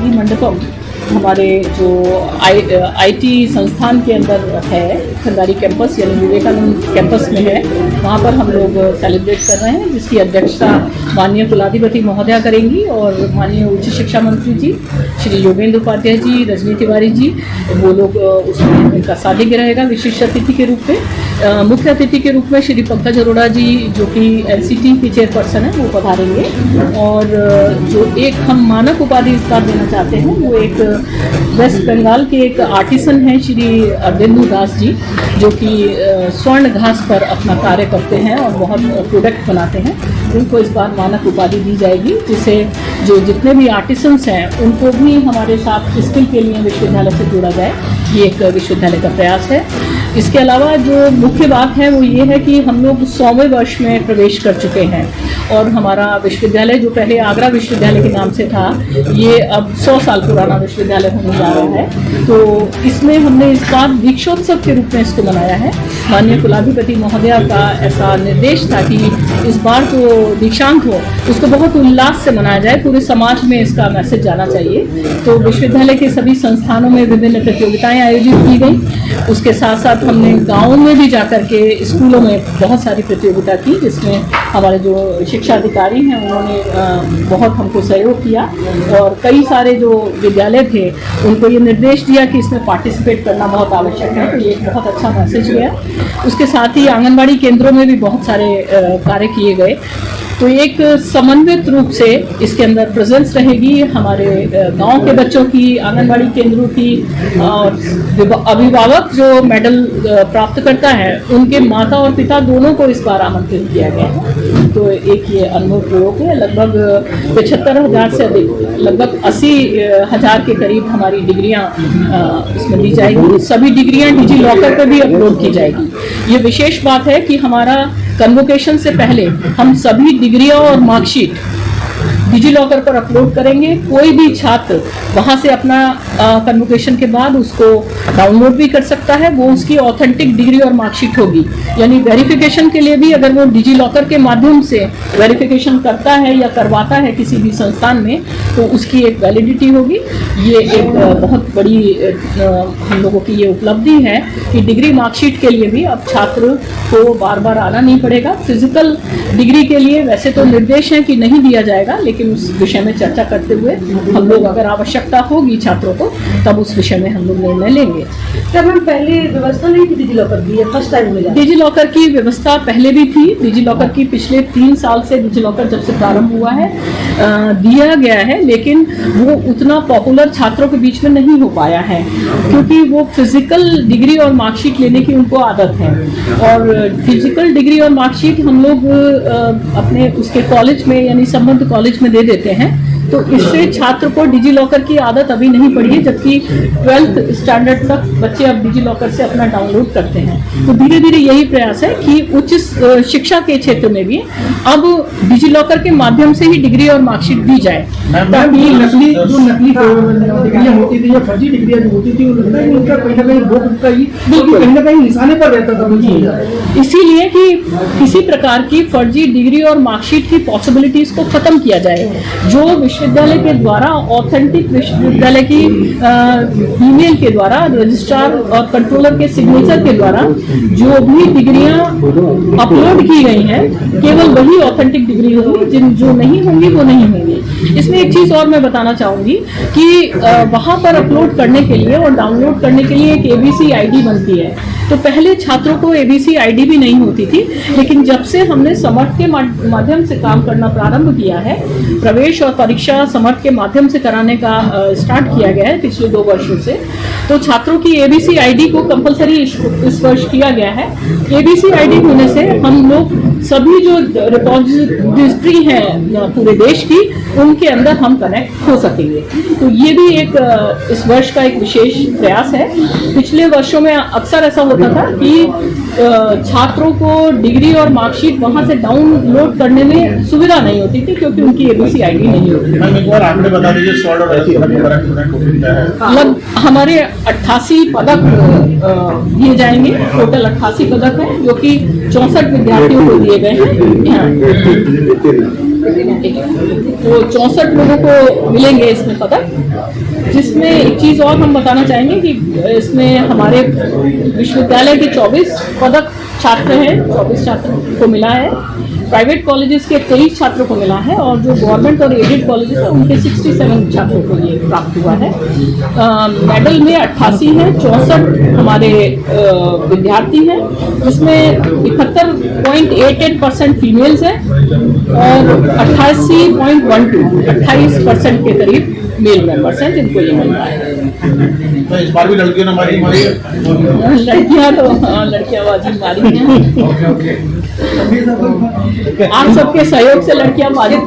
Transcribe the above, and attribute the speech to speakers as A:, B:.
A: आदि मंडपम हमारे जो आईटी संस्थान के अंदर है, खंडारी कैंपस यानी विवेकानंद कैंपस में है, वहाँ पर हम लोग सेलिब्रेट कर रहे हैं, जिसकी अध्यक्षता माननीय कुलाधिपति महोदया करेंगी और माननीय उच्च शिक्षा मंत्री जी श्री योगेंद्र उपाध्याय जी, रजनी तिवारी जी, वो लोग उसमें उनका सानिध्य रहेगा विशिष्ट अतिथि के रूप में। मुख्य अतिथि के रूप में श्री पंकज अरोड़ा जी जो कि एनसीटी के चेयरपर्सन हैं, वो पधारेंगे। और जो एक हम मानक उपाधि इस बार देना चाहते हैं वो एक वेस्ट बंगाल के एक आर्टिसन हैं श्री अरविंदु दास जी, जो कि स्वर्ण घास पर अपना कार्य करते हैं और बहुत प्रोडक्ट बनाते हैं। उनको इस बार मानक उपाधि दी जाएगी, जिससे जो जितने भी आर्टिसंस हैं उनको भी हमारे साथ स्किल के लिए विश्वविद्यालय से जोड़ा जाए। ये एक विश्वविद्यालय का प्रयास है। इसके अलावा जो मुख्य बात है वो ये है कि हम लोग 100वें वर्ष में प्रवेश कर चुके हैं और हमारा विश्वविद्यालय जो पहले आगरा विश्वविद्यालय के नाम से था, ये अब 100 साल पुराना विश्वविद्यालय होने जा रहा है। तो इसमें हमने इस बार दीक्षोत्सव के रूप में इसको मनाया है। माननीय कुलाधिपति महोदया का ऐसा निर्देश था कि इस बार जो दीक्षांत हो उसको बहुत उल्लास से मनाया जाए, पूरे समाज में इसका मैसेज जाना चाहिए। तो विश्वविद्यालय के सभी संस्थानों में विभिन्न प्रतियोगिताएं आयोजित की गई। उसके साथ साथ हमने गाँव में भी जाकर के स्कूलों में बहुत सारी प्रतियोगिता की, जिसमें हमारे जो शिक्षा अधिकारी हैं उन्होंने बहुत हमको सहयोग किया और कई सारे जो विद्यालय थे उनको ये निर्देश दिया कि इसमें पार्टिसिपेट करना बहुत आवश्यक है। तो ये एक बहुत अच्छा मैसेज गया। उसके साथ ही आंगनबाड़ी केंद्रों में भी बहुत सारे कार्य किए गए। तो एक समन्वित रूप से इसके अंदर प्रेजेंस रहेगी हमारे गांव के बच्चों की, आंगनबाड़ी केंद्रों की, और अभिभावक जो मेडल प्राप्त करता है उनके माता और पिता दोनों को इस बार आमंत्रित किया गया है। तो एक ये अनुभव प्रयोग है। लगभग 75,000 से अधिक, लगभग 80,000 के करीब हमारी डिग्रियां इसमें दी जाएगी। सभी डिग्रियां डिजी लॉकर पर भी अपलोड की जाएगी। ये विशेष बात है कि हमारा कन्वोकेशन से पहले हम सभी डिग्रियां और मार्कशीट डिजी लॉकर पर अपलोड करेंगे। कोई भी छात्र वहां से अपना कन्वोकेशन के बाद उसको डाउनलोड भी कर सकता है। वो उसकी ऑथेंटिक डिग्री और मार्कशीट होगी, यानी वेरिफिकेशन के लिए भी अगर वो डिजी लॉकर के माध्यम से वेरिफिकेशन करता है या करवाता है किसी भी संस्थान में, तो उसकी एक वैलिडिटी होगी। ये एक बहुत बड़ी हम लोगों की ये उपलब्धि है कि डिग्री मार्कशीट के लिए भी अब छात्र को बार बार आना नहीं पड़ेगा। फिजिकल डिग्री के लिए वैसे तो निर्देश है कि नहीं दिया जाएगा, लेकिन उस विषय में चर्चा करते हुए हम लोग अगर आवश्यकता होगी छात्रों को तब उस विषय में हम लोग निर्णय लेंगे।
B: तब हम पहले व्यवस्था नहीं थी डिजी लॉकर की, फर्स्ट टाइम मिला।
A: डिजी लॉकर की व्यवस्था पहले भी थी। डिजी लॉकर की पिछले 3 साल से डिजी लॉकर जब से प्रारंभ हुआ है दिया गया है, लेकिन वो उतना पॉपुलर छात्रों के बीच में नहीं हो पाया है, क्योंकि वो फिजिकल डिग्री और मार्कशीट लेने की उनको आदत है। और फिजिकल डिग्री और मार्कशीट हम लोग अपने उसके कॉलेज में यानी संबद्ध कॉलेज में दे देते हैं, तो इससे छात्र को डिजी लॉकर की आदत अभी नहीं पड़ी है, जबकि 12th स्टैंडर्ड तक बच्चे अब डिजी लॉकर से अपना डाउनलोड करते हैं। तो धीरे धीरे यही प्रयास है कि उच्च शिक्षा के क्षेत्र में भी अब डिजी लॉकर के माध्यम से ही डिग्री और मार्कशीट दी जाए।
C: ताकि नकली डिग्रियां होती थी या फर्जी डिग्रियां जो होती थी उनका कहीं ना कहीं लोग कहीं ना कहीं निशाने पर रहता था।
A: इसीलिए कि किसी प्रकार की फर्जी डिग्री और मार्कशीट की पॉसिबिलिटीज को खत्म किया जाए। जो विश्वविद्यालय के द्वारा ऑथेंटिक विश्वविद्यालय की ईमेल के द्वारा रजिस्ट्रार और कंट्रोलर के सिग्नेचर के द्वारा जो भी डिग्रियां अपलोड की गई हैं, केवल वही ऑथेंटिक डिग्री होगी, जिन जो नहीं होंगी वो नहीं होंगी। इसमें एक चीज और मैं बताना चाहूंगी कि वहां पर अपलोड करने के लिए और डाउनलोड करने के लिए एक एबीसी आईडी बनती है। तो पहले छात्रों को एबीसी आईडी भी नहीं होती थी, लेकिन जब से हमने समर्थ के माध्यम से काम करना प्रारंभ किया है, प्रवेश और परीक्षा समर्थ के माध्यम से कराने का स्टार्ट किया गया है पिछले 2 वर्षों से, तो छात्रों की एबीसी आईडी को कंपलसरी इस वर्ष किया गया है। एबीसी आईडी होने से हम लोग सभी जो रिपॉजिटरी है पूरे देश की, उनके अंदर हम कनेक्ट हो सकेंगे। तो ये भी एक इस वर्ष का एक विशेष प्रयास है। पिछले वर्षों में अक्सर ऐसा होता था कि छात्रों को डिग्री और मार्कशीट वहां से डाउनलोड करने में सुविधा नहीं होती थी, क्योंकि उनकी एबीसी आईडी नहीं होती। हमारे 88 पदक दिए जाएंगे। टोटल 88 पदक हैं, जो कि 64 विद्यार्थियों को दिए गए हैं। तो 64 लोगों को मिलेंगे इसमें पदक, जिसमें एक चीज़ और हम बताना चाहेंगे कि इसमें हमारे विश्वविद्यालय के 24 पदक छात्र हैं, 24 छात्रों को मिला है, प्राइवेट कॉलेजेस के 23 छात्रों को मिला है, और जो गवर्नमेंट और एडेड कॉलेजेस हैं उनके 67 छात्रों को ये प्राप्त हुआ है। मेडल में 88 हैं, 64 हमारे विद्यार्थी हैं, जिसमें 71.88% फीमेल्स हैं और 28% के करीब मेल मेंबर्स हैं जिनको ये मिल रहा है।
D: तो इस बार भी लड़कियों ने मारी
A: लड़कियां तो लड़कियां बाजी मारी हैं, आप सबके सहयोग से लड़कियां बाजी